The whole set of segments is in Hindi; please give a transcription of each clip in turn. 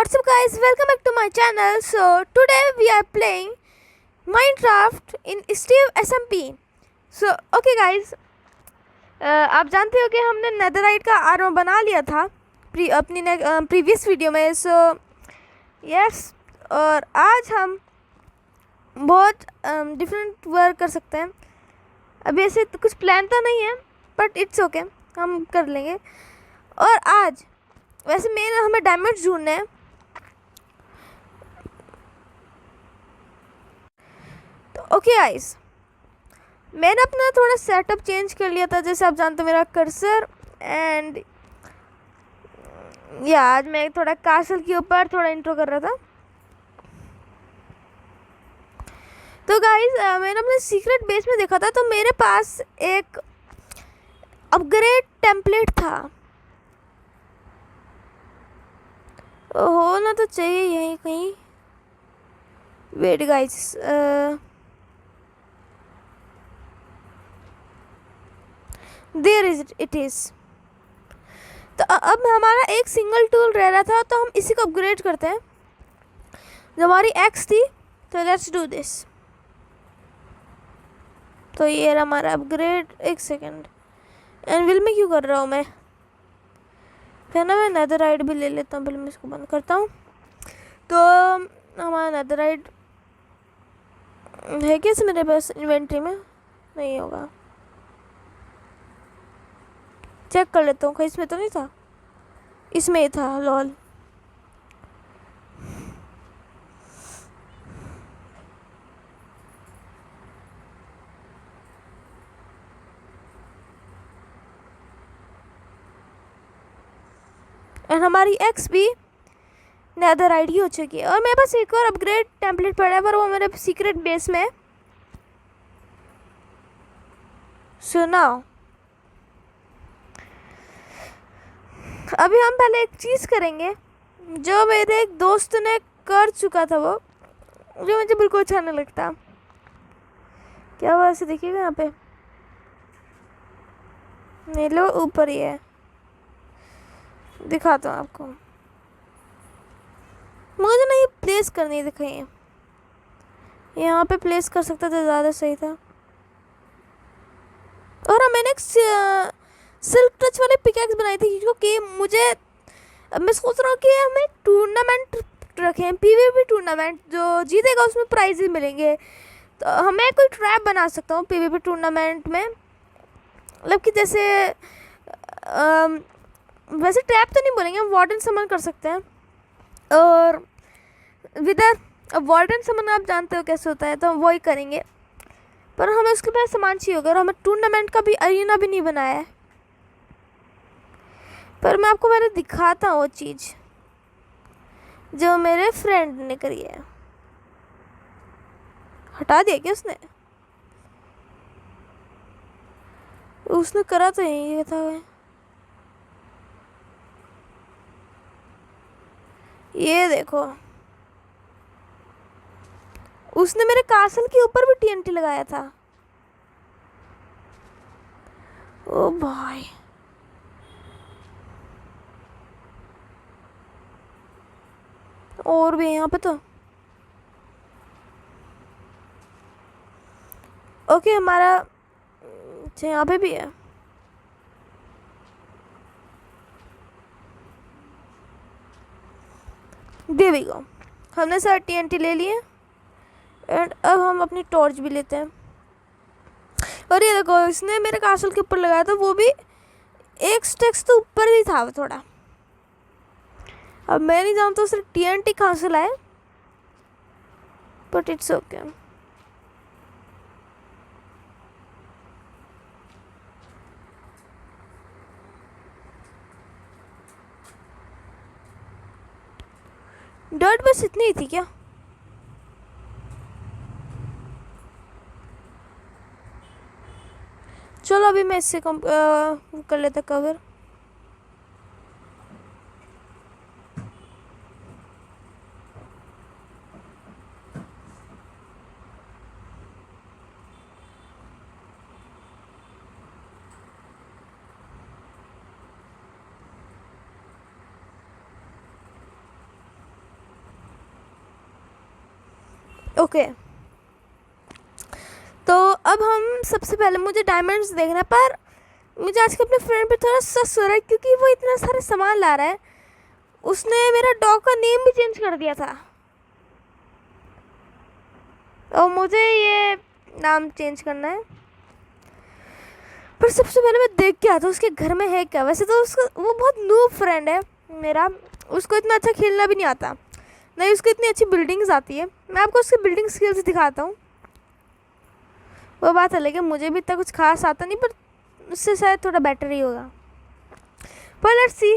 What's up guys, welcome back to my channel. So today we are playing Minecraft in Steve SMP. So okay guys, आप जानते हो कि हमने नेदरराइट का आर्मर बना लिया था अपनी प्रीवियस वीडियो में. सो यस, और आज हम बहुत डिफरेंट वर्क कर सकते हैं. अभी ऐसे तो कुछ प्लान तो नहीं है, बट इट्स ओके, हम कर लेंगे. और आज वैसे मेन हमें डायमंड्स ढूंढने हैं. तो ओके गाइस, मैंने अपना थोड़ा सेटअप चेंज कर लिया था. जैसे आप जानते हो मेरा कर्सर एंड या आज मैं थोड़ा कासल के ऊपर थोड़ा इंट्रो कर रहा था. तो गाइस, मैंने अपने सीक्रेट बेस में देखा था तो मेरे पास एक अपग्रेड टेम्पलेट था. होना तो चाहिए यहीं कहीं. Wait guys, there is it is. तो अब हमारा एक सिंगल टूल रह रहा था, तो हम इसी को अपग्रेड करते हैं. जो हमारी एक्स थी, तो लेट्स डू दिस. तो ये रहा हमारा अपग्रेड. एक सेकेंड, एनविल में क्यों कर रहा हूँ मैं? फिर ना मैं नेदरराइट भी ले लेता हूँ. पहले मैं इसको बंद करता हूँ. तो हमारा नेदरराइट है कैसे मेरे पास इन्वेंट्री में? नहीं होगा, चेक कर लेता हूँ. कहीं इसमें तो नहीं था? इसमें ही था. लॉल. एंड हमारी एक्स भी नेदरराइट ही हो चुकी है. और मेरे पास एक और अपग्रेड टेम्पलेट पड़ा है, पर वो मेरे सीक्रेट बेस में. सुना, अभी हम पहले एक चीज़ करेंगे जो मेरे एक दोस्त ने कर चुका था, वो जो मुझे बिल्कुल अच्छा नहीं लगता. क्या हुआ? ऐसे देखिएगा यहाँ पे. नहीं लो, ऊपर ही है. दिखाता हूँ आपको. मुझे नहीं प्लेस करनी दिखाई. यहाँ पे प्लेस कर सकता था, ज़्यादा सही था. और मैंने एक सिल्क टच वाली पिकैक्स बनाई थी, क्योंकि मुझे मैं सोच रहा हूँ कि हमें टूर्नामेंट रखें, पीवीपी टूर्नामेंट. जो जीतेगा उसमें प्राइज भी मिलेंगे. तो हमें कोई ट्रैप बना सकता हूँ पीवीपी टूर्नामेंट में. मतलब कि जैसे वैसे ट्रैप तो नहीं बोलेंगे, हम वार्डन समन कर सकते हैं. और विदर वार्डन समन आप जानते हो कैसे होता है, तो हम वही करेंगे. पर हमें उसके पास सामान चाहिए होगा, और हमें टूर्नामेंट का भी अरीना भी नहीं बनाया है. पर मैं आपको पहले दिखाता हूँ वो चीज़ जो मेरे फ्रेंड ने करी है. हटा दिया क्या उसने? उसने करा तो यही था. ये देखो, उसने मेरे कासल के ऊपर भी टीएनटी लगाया था. ओ भाई, और भी यहाँ पे तो. ओके, हमारा अच्छा यहाँ पे भी है. दे भी गो, हमने सारे टीएनटी ले लिए. एंड अब हम अपनी टॉर्च भी लेते हैं. और ये देखो, इसने मेरे कासल के ऊपर लगाया था, वो भी एक स्टेक्स तो ऊपर ही था थोड़ा. अब मैं नहीं जानता उसने टीएनटी कहाँ से लाए, बट इट्स ओके. डर्ट बस इतनी ही थी क्या? चलो अभी मैं इससे कर लेता कवर. ओके, तो अब हम सबसे पहले मुझे डायमंड्स देखना है, पर मुझे आज के अपने फ्रेंड पे थोड़ा सस हो रहा है क्योंकि वो इतना सारे सामान ला रहा है। उसने मेरा डॉग का नेम भी चेंज कर दिया था और मुझे ये नाम चेंज करना है। पर सबसे पहले मैं देख के आता हूँ उसके घर में है क्या। वैसे तो उसका वो बहुत नूब फ्रेंड है मेरा, उसको इतना अच्छा खेलना भी नहीं आता, नहीं उसको इतनी अच्छी बिल्डिंग्स आती है। मैं आपको उसके बिल्डिंग स्किल्स दिखाता हूँ। वो बात अलग है, मुझे भी इतना कुछ खास आता नहीं, पर उससे शायद थोड़ा बेटर ही होगा। पर लेट्स सी।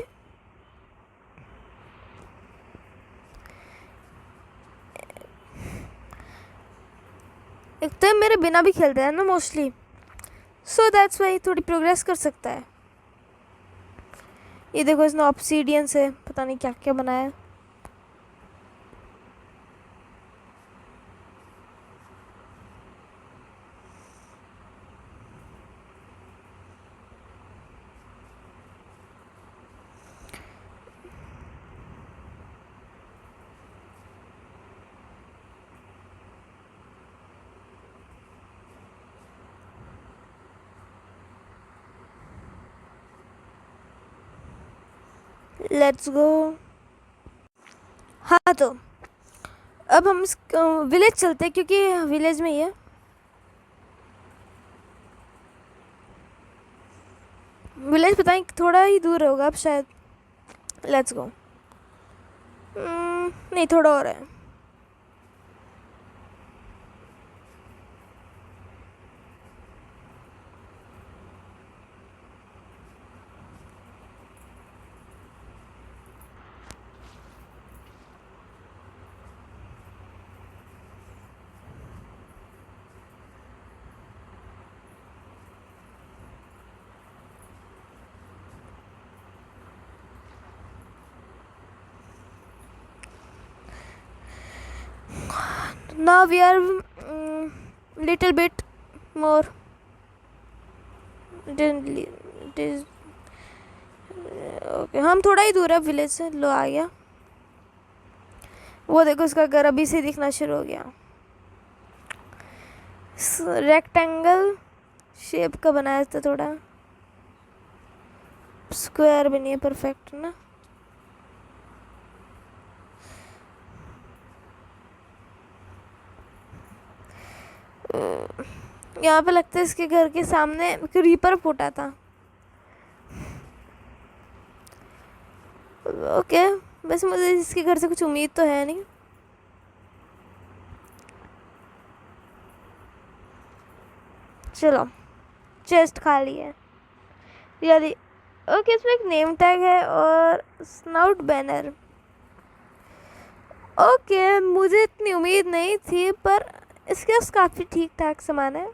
एक तो मेरे बिना भी खेलते हैं ना मोस्टली, सो दैट्स वाई थोड़ी प्रोग्रेस कर सकता है। ये देखो इसने ऑब्सीडियन से पता नहीं क्या क्या बनाया है। Let's go. हाँ, तो अब हम इस विलेज चलते हैं क्योंकि विलेज में ही है। विलेज पता नहीं थोड़ा ही दूर होगा अब शायद। Let's go. नहीं, थोड़ा और है। Now we are little bit more. It is okay, हम थोड़ा ही दूर है विलेज से। लो आ गया। वो देखो उसका घर अभी से दिखना शुरू हो गया। रेक्टेंगल शेप का बनाया था, थोड़ा स्क्वायर भी नहीं है, परफेक्ट ना। यहाँ पे लगता है इसके घर के सामने रीपर फूटा था। ओके, वैसे मुझे इसके घर से कुछ उम्मीद तो है नहीं। चलो, चेस्ट खाली है रियली। ओके, इसमें एक नेम टैग है और स्नाउट बैनर। ओके, मुझे इतनी उम्मीद नहीं थी, पर इसके पास काफ़ी ठीक ठाक सामान है।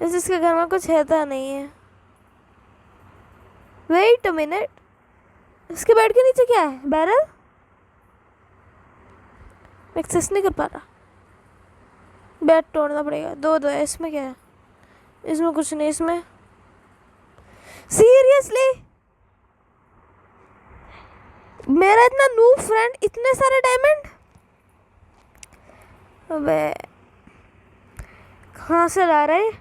वैसे इसके घर में कुछ है तो नहीं है। वेट अ मिनट, इसके बेड के नीचे क्या है? बैरल एक्सेस नहीं कर पा रहा। बेड तोड़ना पड़ेगा। दो है इसमें। क्या है इसमें? कुछ नहीं इसमें। सीरियसली मेरा इतना नू फ्रेंड इतने सारे डायमंड? अबे कहाँ से ला रहे?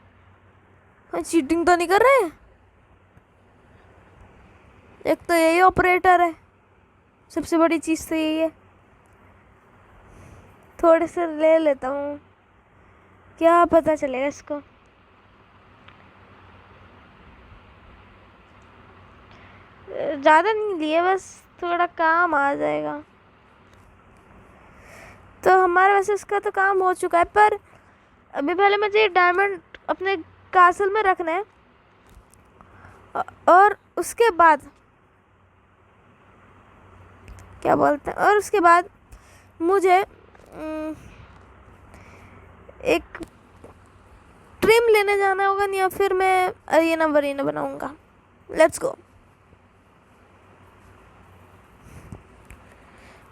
चीटिंग तो नहीं कर रहे? एक तो यही ऑपरेटर है, सबसे बड़ी चीज़ तो यही है। थोड़े से ले लेता हूँ, क्या पता चलेगा इसको। ज़्यादा नहीं लिए, बस थोड़ा काम आ जाएगा। तो हमारा वैसे इसका तो काम हो चुका है, पर अभी पहले मुझे डायमंड अपने कासल में रखना है और उसके बाद क्या बोलते हैं, और उसके बाद मुझे एक ट्रिम लेने जाना होगा, या फिर मैं अरीना वरीना बनाऊंगा। Let's go.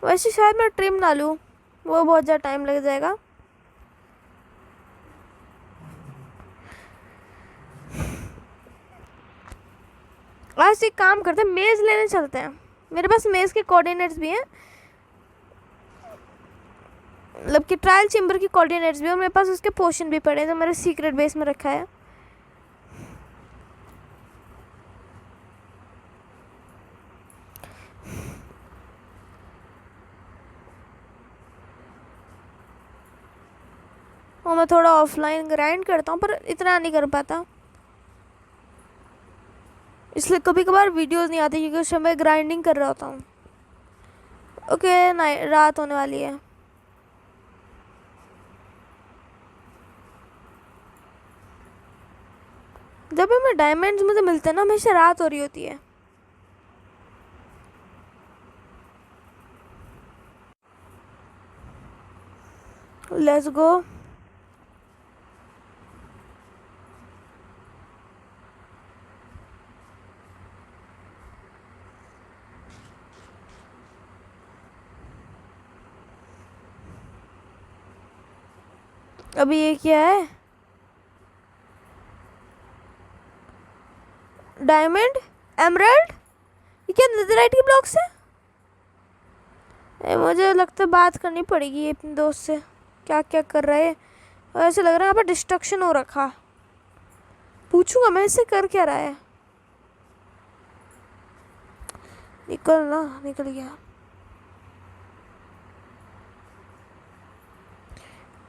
वैसे शायद मैं ट्रिम ना लूँ, वो बहुत ज़्यादा टाइम लग जाएगा। आज एक काम करते हैं, मेज़ लेने चलते हैं। मेरे पास मेज़ के कोऑर्डिनेट्स भी हैं, मतलब कि ट्रायल चेम्बर की कोऑर्डिनेट्स भी, और मेरे पास उसके पोर्शन भी पड़े हैं जो मेरे सीक्रेट बेस में रखा है। और मैं थोड़ा ऑफलाइन ग्राइंड करता हूँ, पर इतना नहीं कर पाता, इसलिए कभी कभार वीडियोस नहीं आती क्योंकि उस समय ग्राइंडिंग कर रहा होता हूँ। ओके, रात होने वाली है। जब हमें डायमंड्स मुझे मिलते हैं ना, हमेशा रात हो रही होती है। Let's go. अभी ये क्या है? डायमंड, एमराल्ड, ये क्या नेथरराइट की ब्लॉक्स है? मुझे लगता है बात करनी पड़ेगी अपने दोस्त से, क्या क्या कर रहा है। और ऐसे लग रहा है यहाँ पर डिस्ट्रक्शन हो रखा। पूछूंगा मैं इससे, कर क्या रहा है। निकल गया।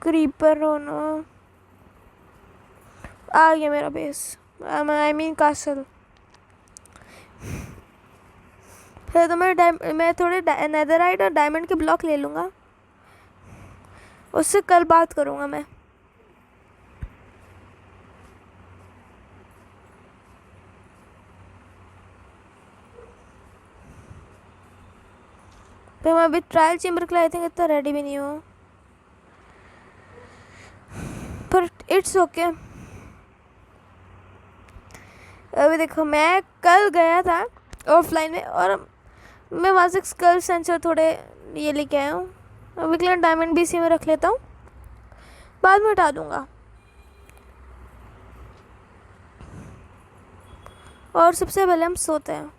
क्रीपर होना आ गया मेरा बेस, आई मीन कासल। फिर तो मैं थोड़े नेदरराइट और डायमंड के ब्लॉक ले लूँगा, उससे कल बात करूँगा मैं। फिर मैं अभी ट्रायल चेम्बर के लिए आई थिंक इतना रेडी भी नहीं हूँ, पर इट्स ओके। अभी देखो, मैं कल गया था ऑफलाइन में, और मैं वहाँ से स्कल सेंसर थोड़े ये लेके आया हूँ। अभी के लिए डायमंड भी इसी में रख लेता हूँ, बाद में हटा दूँगा। और सबसे पहले हम सोते हैं।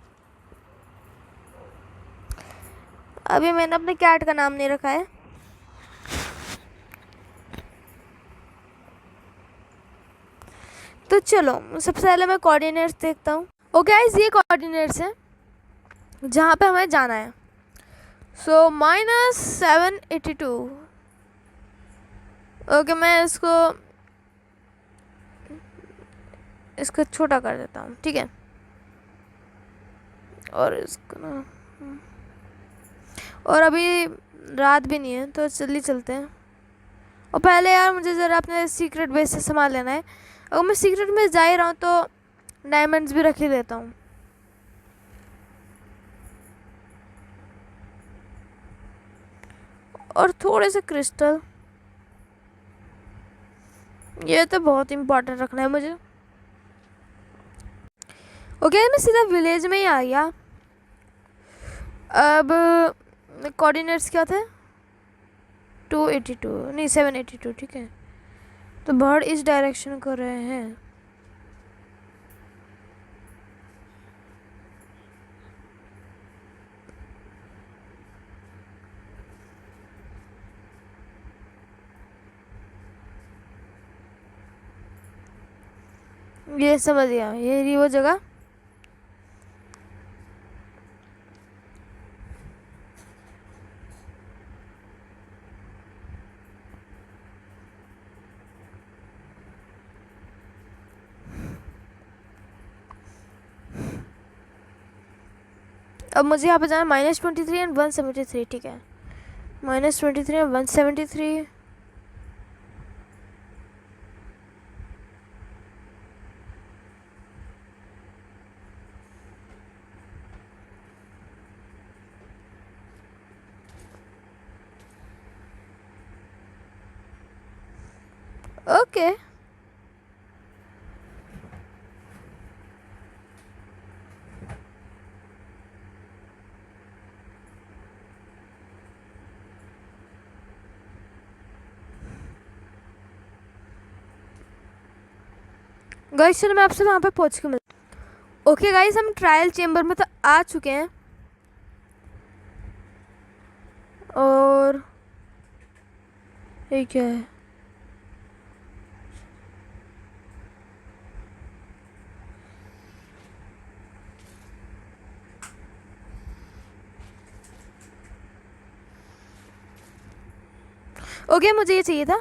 अभी मैंने अपने कैट का नाम नहीं रखा है। तो चलो सबसे पहले मैं कोऑर्डिनेट्स देखता हूँ। ओके गाइस, ये कोऑर्डिनेट्स हैं जहाँ पे हमें जाना है। सो -782। ओके, मैं इसको छोटा कर देता हूँ, ठीक है। और इसको ना, और अभी रात भी नहीं है तो जल्दी चलते हैं। और पहले यार मुझे ज़रा अपने सीक्रेट बेस से सामान लेना है। अगर मैं सीक्रेट में जा ही रहा हूँ तो डायमंड्स भी रख ही देता हूँ। और थोड़े से क्रिस्टल, ये तो बहुत इम्पोर्टेंट रखना है मुझे। ओके, मैं सीधा विलेज में ही आ गया। अब कोऑर्डिनेट्स क्या थे? 282 नहीं 782, ठीक है। तो बर्ड इस डायरेक्शन कर रहे हैं। ये समझ गया, ये रही वो जगह। अब मुझे यहाँ पे जाना -23 एंड 173, ठीक है। -23 एंड 173। ओके, गाइस चलो मैं आपसे वहाँ पे पहुँच के मिल। ओके गाइस, हम ट्रायल चेम्बर में तो आ चुके हैं और ये क्या है? ओके मुझे ये चाहिए था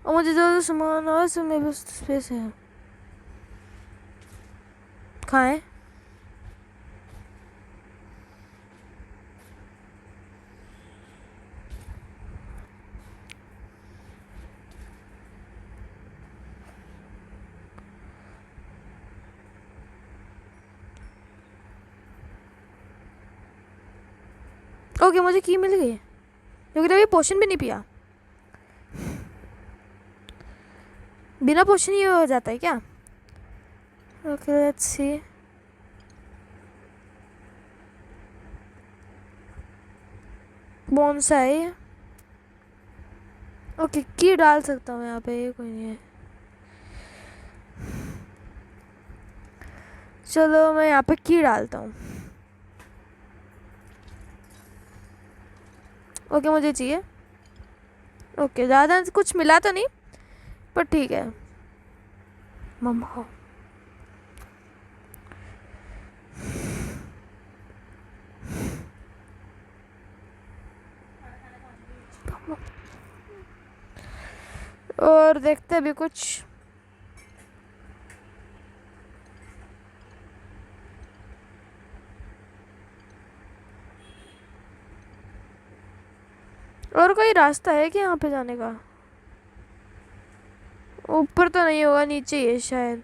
और मुझे जो सामान और सब मेरे पास स्पेस है। कहाँ है? ओके मुझे की मिल गई क्योंकि तभी पोशन भी नहीं पिया। बिना पोशन ही हो जाता है क्या? Okay let's see. Bonsai. Okay की डाल सकता हूँ यहाँ पे, ये कोई नहीं है। चलो मैं यहाँ पे की डालता हूँ। ओके मुझे चाहिए। ओके ज़्यादा कुछ मिला तो नहीं पर ठीक है। मम्मा और देखते भी कुछ। और कोई रास्ता है क्या यहाँ पे जाने का? ऊपर तो नहीं होगा, नीचे ही है शायद।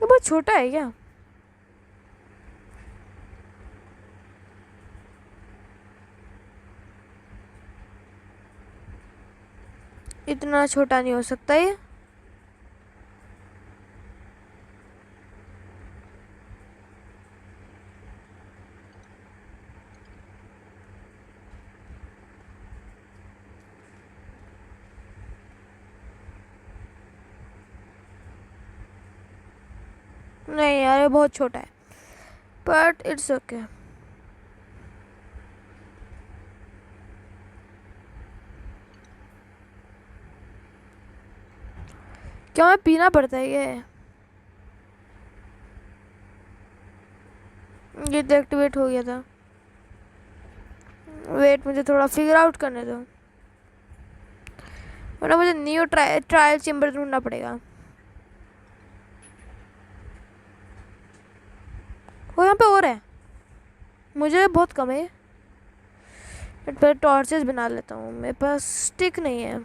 ये बहुत छोटा है क्या? इतना छोटा नहीं हो सकता ये। नहीं यार ये बहुत छोटा है बट इट्स ओके। क्या मैं पीना पड़ता है ये तो एक्टिवेट हो गया था। वेट मुझे थोड़ा फिगर आउट करने दो वरना मुझे न्यू ट्रायल चेम्बर ढूंढना पड़ेगा। वो यहाँ पे और है, मुझे बहुत कम है। पर टॉर्चेस बना लेता हूँ, मेरे पास स्टिक नहीं है।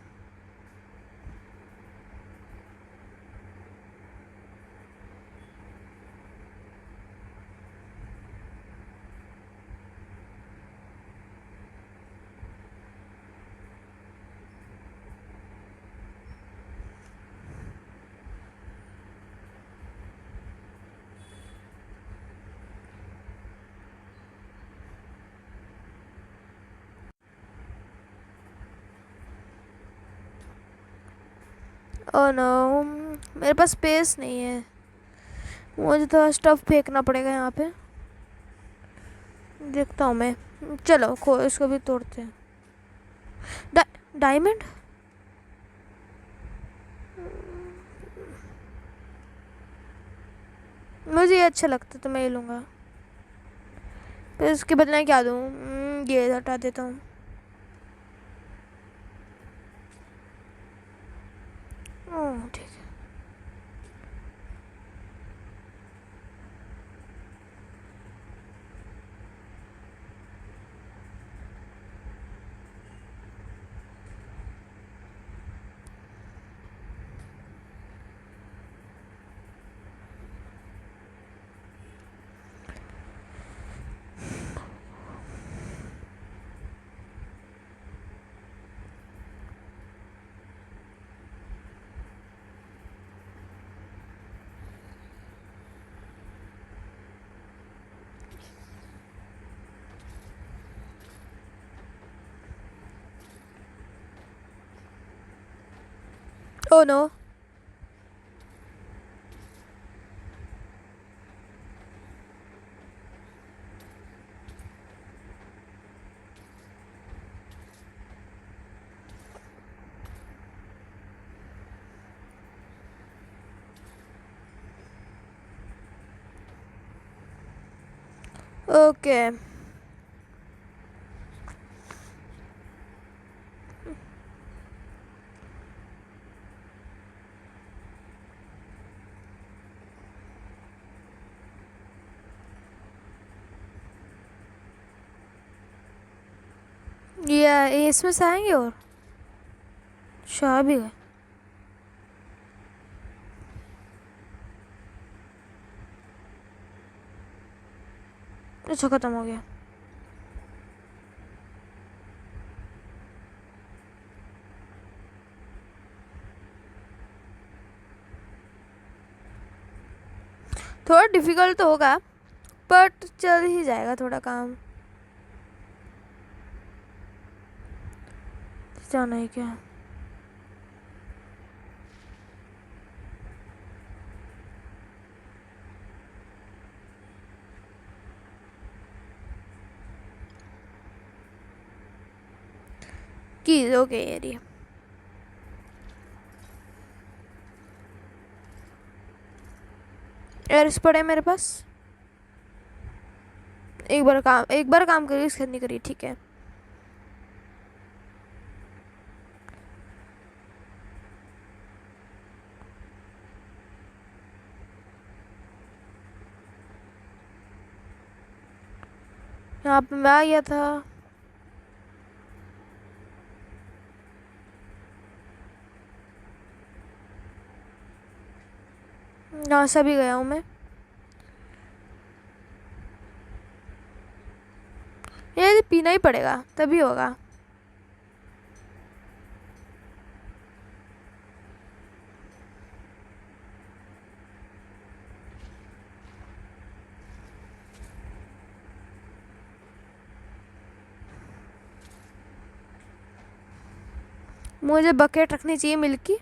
ओह नो, मेरे पास स्पेस नहीं है। मुझे थोड़ा स्टफ फेंकना पड़ेगा यहाँ पे। देखता हूँ मैं। चलो खो इसको भी तोड़ते हैं। डायमंड। मुझे ये अच्छा लगता तो मैं ये लूँगा। फिर इसके बदले क्या दूँ? ये हटा देता हूँ। ओह ठीक है। Oh no. Okay. ये इसमें से आएंगे और शाह भी गए। अच्छा खत्म हो गया। थोड़ा डिफिकल्ट तो होगा बट चल ही जाएगा थोड़ा काम। जाना है क्या? Keys okay area. एयर्स पड़े मेरे पास। एक बार काम करिए, इसके नहीं करिए, ठीक है। यहाँ पे मैं आ गया था। यहाँ से भी गया हूँ मैं। ये पीना ही पड़ेगा तभी होगा। मुझे बकेट रखनी चाहिए मिल्क की।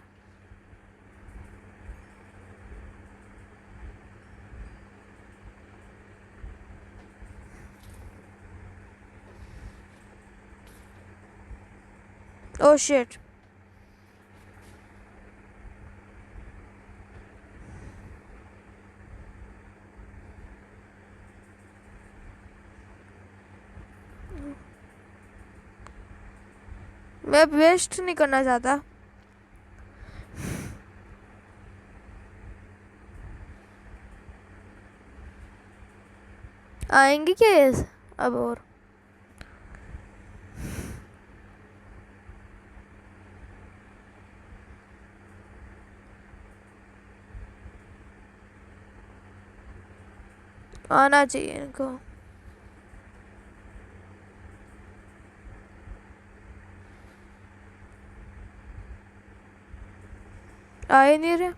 Oh shit. मैं वेस्ट नहीं करना चाहता। आएंगे क्या ये अब और? आना चाहिए इनको। आए नहीं रहे।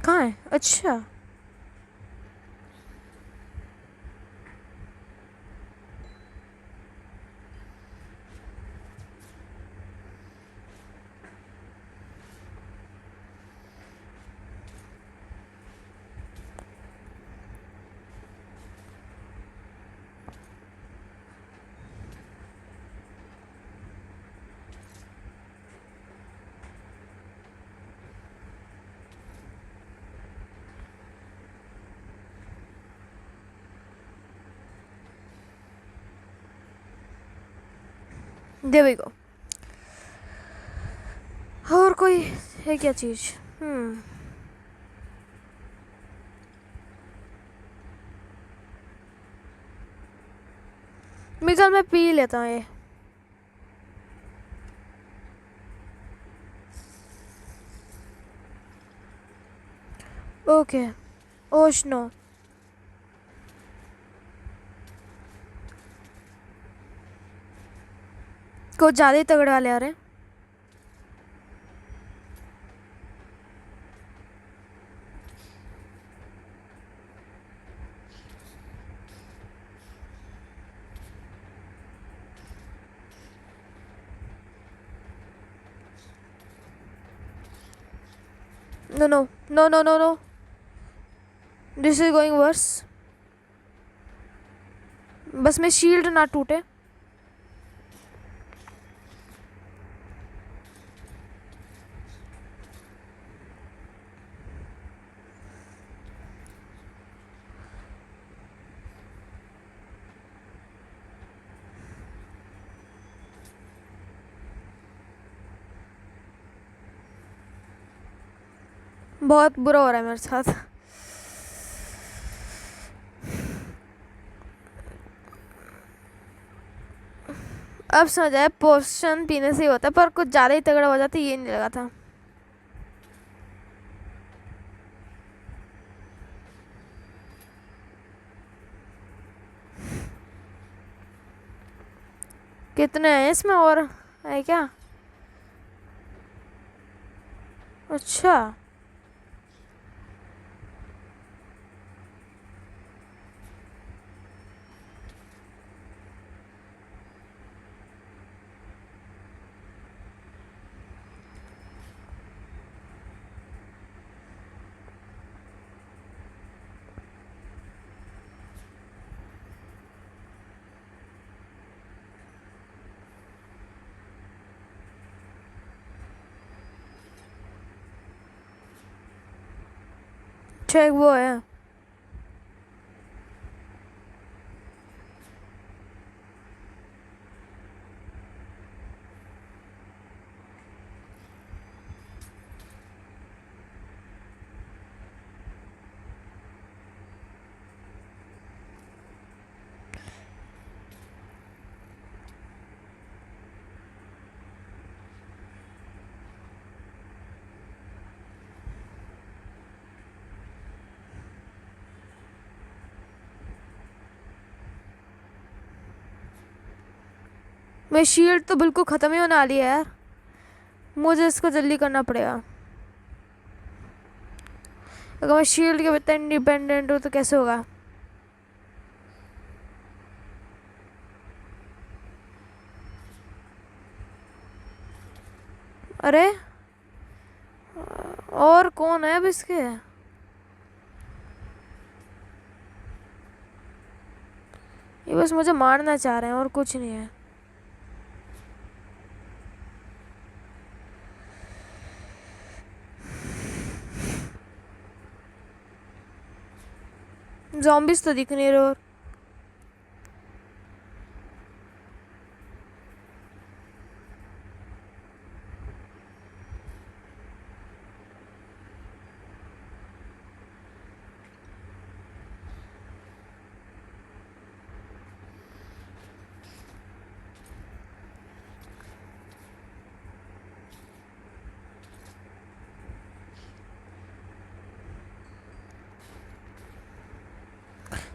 कहाँ है? अच्छा there we go। और कोई है क्या चीज़? अभी चल मैं पी लेता हूँ ये। ओके। ओशनो कुछ ज़्यादा ही तगड़े वाले आ रहे हैं। No no no no no no, this is going worse. बस मैं शील्ड ना टूटे। बहुत बुरा हो रहा है मेरे साथ। अब समझ आया पोशन पीने से ही होता है, पर कुछ ज़्यादा ही तगड़ा हो जाता है, ये नहीं लगा था। कितने हैं इसमें और है क्या? अच्छा। अच्छा एक वो है। मेरी शील्ड तो बिल्कुल ख़त्म ही होने वाली है यार, मुझे इसको जल्दी करना पड़ेगा। अगर मैं शील्ड के इतना इंडिपेंडेंट हूँ तो कैसे होगा? अरे और कौन है अब इसके? ये बस मुझे मारना चाह रहे हैं और कुछ नहीं है। zombies तो दिख नहीं रहे। और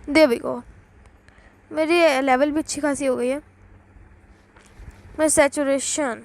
दे भी को मेरी लेवल भी अच्छी खासी हो गई है। मैं सैचुरेशन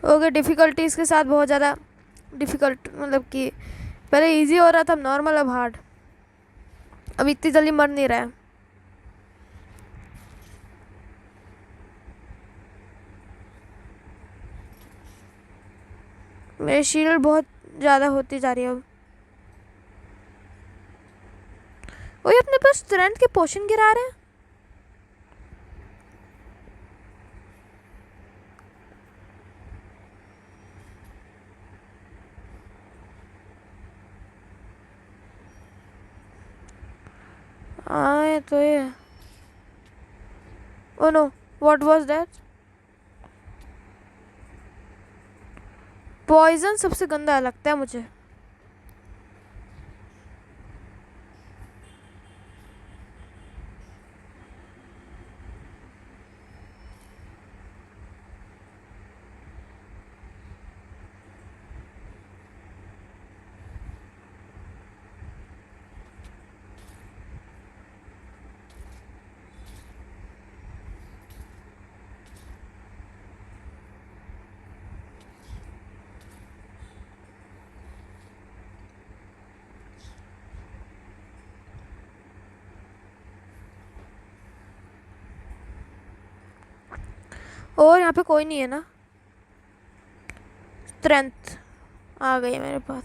ओके, डिफ़िकल्टी इसके साथ बहुत ज़्यादा डिफ़िकल्ट, मतलब कि पहले इजी हो रहा था, अब नॉर्मल, अब हार्ड। अब इतनी जल्दी मर नहीं रहा है। मेरी शील्ड बहुत ज़्यादा होती जा रही है अब। वही अपने पास स्ट्रेंथ के पोशन गिरा रहे हैं। हाँ, ये तो ये। Oh no, what was that? Poison सबसे गंदा लगता है मुझे। और यहाँ पे कोई नहीं है ना? स्ट्रेंथ आ गई मेरे पास।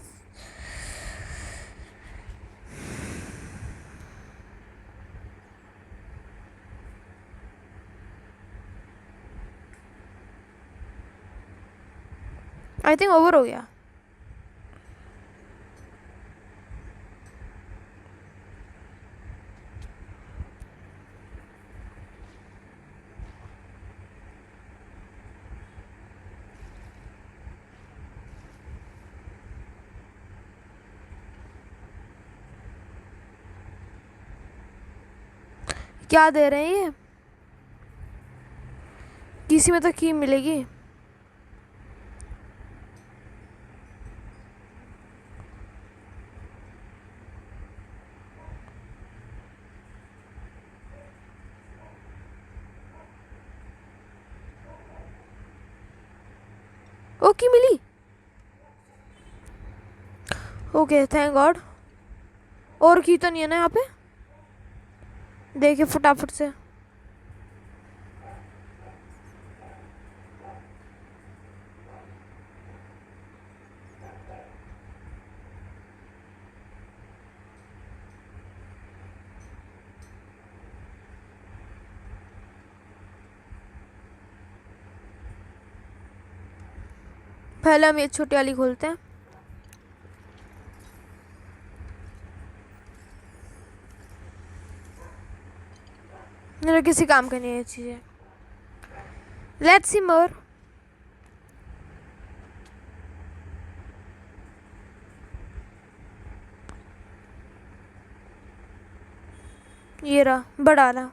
आई थिंक ओवर हो गया। क्या दे रहे हैं ये? किसी में तो की मिलेगी। ओ, की मिली। Okay, thank God. और की तो नहीं है ना यहाँ पे? देखिए फटाफट से। पहले हम ये छोटी वाली खोलते हैं। मेरे किसी काम का नहीं है ये चीज़ें। लेट्स सी मोर। ये रहा बड़ा वाला।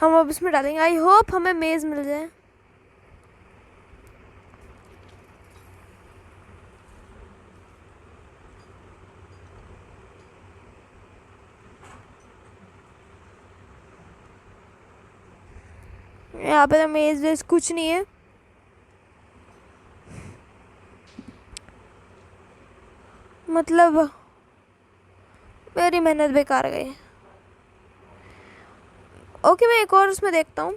हम अब इसमें डालेंगे। आई होप हमें मेज मिल जाए। यहाँ पे तो मेज वेज कुछ नहीं है। मतलब मेरी मेहनत बेकार गई। ओके, मैं एक और उसमें देखता हूँ।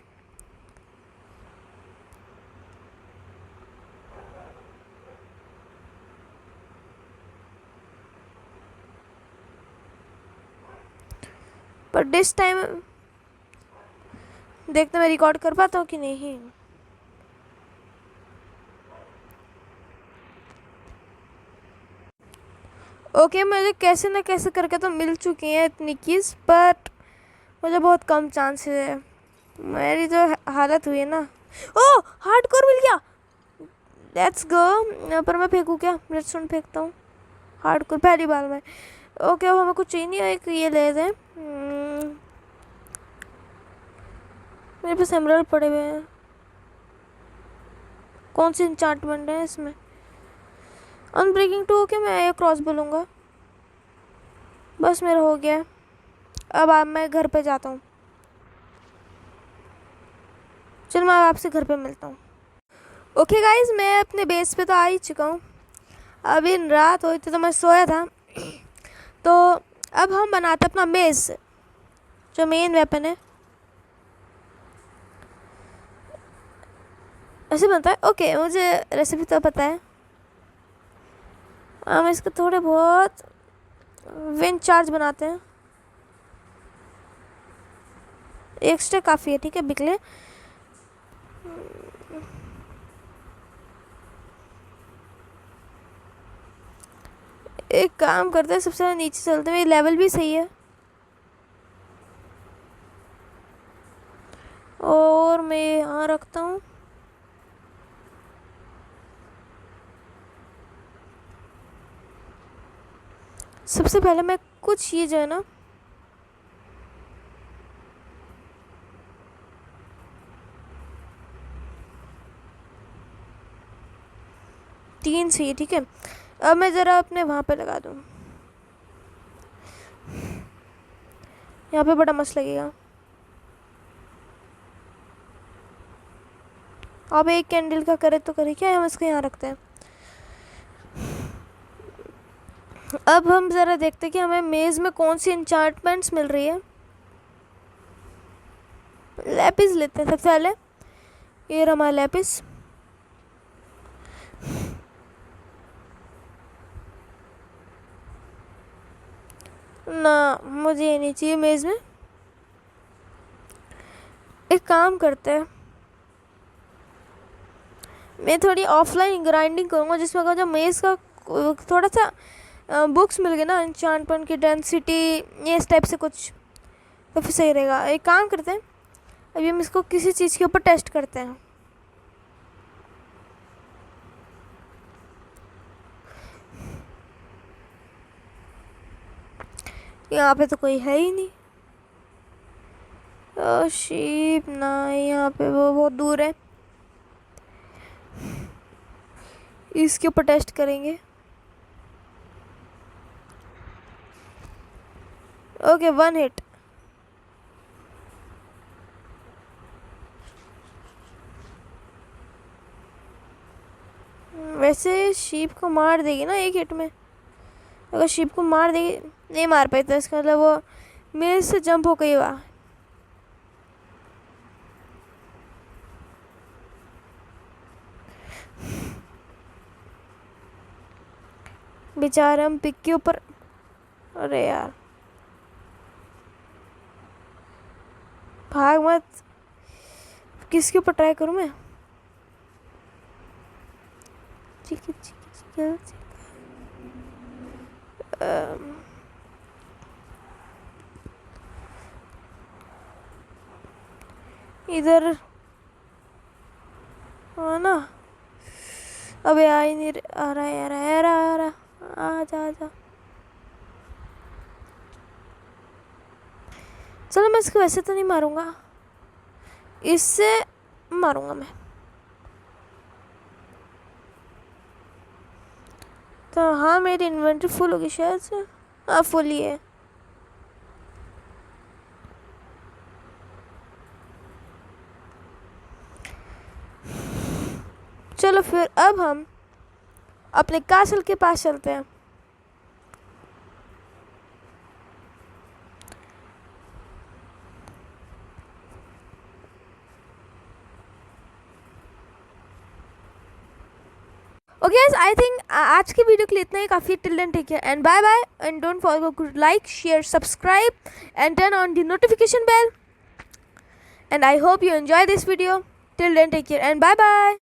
पर दिस टाइम देखते मैं रिकॉर्ड कर पाता हूँ कि नहीं। ओके, मुझे कैसे ना कैसे करके तो मिल चुकी हैं इतनी कीज, बट मुझे बहुत कम चांसेस है। मेरी जो हालत हुई है ना। ओ, हार्डकोर मिल गया। Let's go. पर मैं फेंकूँ क्या? रेडस्टोन फेंकता हूँ। हार्डकोर पहली बार में। ओके, अब हमें कुछ चाहिए नहीं। एक ये ले दें। मेरे पास एमराल्ड पड़े हुए हैं। कौन सी इंचार्टमेंट है इसमें? अनब्रेकिंग 2। ओके, मैं ये क्रॉस बोलूँगा। बस मेरा हो गया। अब मैं घर पे जाता हूँ। चलो मैं आपसे घर पे मिलता हूँ। ओके गाइज, मैं अपने बेस पे तो आ ही चुका हूँ। अभी रात हुई थी तो मैं सोया था। तो अब हम बनाते अपना मेज़, जो मेन वेपन है। ऐसे बनता है। ओके, मुझे रेसिपी तो पता है। हम इसको थोड़े बहुत विंड चार्ज बनाते हैं। एक्स्ट्रा काफ़ी है, ठीक है, बिकले। एक काम करते हैं, सबसे नीचे चलते हैं। लेवल भी सही है। और मैं यहाँ रखता हूँ। सबसे पहले मैं कुछ ये जो है ना, तीन सही है, ठीक है। अब मैं ज़रा अपने वहाँ पे लगा दूँ। यहाँ पे बड़ा मस्त लगेगा। अब एक कैंडल का करे तो करे क्या, हम इसको यहाँ रखते हैं। अब हम ज़रा देखते हैं कि हमें मेज़ में कौन सी एन्चांटमेंट्स मिल रही है। लैपिस लेते हैं सबसे पहले। ये रहा लैपिस। ना, मुझे ये नहीं चाहिए मेज़ में। एक काम करते हैं, मैं थोड़ी ऑफलाइन ग्राइंडिंग करूँगा, जिसमें जो मेज़ का थोड़ा सा बुक्स मिल गए ना, एन्चांटमेंट की डेंसिटी, ये इस टाइप से कुछ, तो फिर सही रहेगा। एक काम करते हैं, अभी हम इसको किसी चीज़ के ऊपर टेस्ट करते हैं। यहाँ पे तो कोई है ही नहीं। शीप ना, यहाँ पे वो बहुत दूर है। इसके ऊपर टेस्ट करेंगे। Okay, 1 hit. वैसे शीप को मार देगी ना एक हिट में। अगर शीप को मार देगी, नहीं मार पाई, तो इसका मतलब वो मेरे से जंप हो गई। वाह, बेचारे हम पिक के ऊपर। अरे यार, भाग मत। किसके ऊपर ट्राई करूं मैं? ठीक है, ठीक है, ठीक है, ठीक है। इधर हाँ ना। अबे आ ही नहीं आ रहा है यार, आ रहा, आ रहा, आ जा, आ जा। चलो, मैं इसको वैसे तो नहीं मारूंगा, इससे मारूंगा मैं। तो हाँ, मेरी इन्वेंटरी फुल होगी शायद से। हाँ, फुल ही है। चलो फिर अब हम अपने कासल के पास चलते हैं। ओके गाइस, आई थिंक आज की वीडियो के लिए इतना ही काफ़ी। Till then take care and bye bye, and don't forget to like, share, subscribe and turn on the notification bell, and I hope you enjoy this video. Till then, take care and bye bye.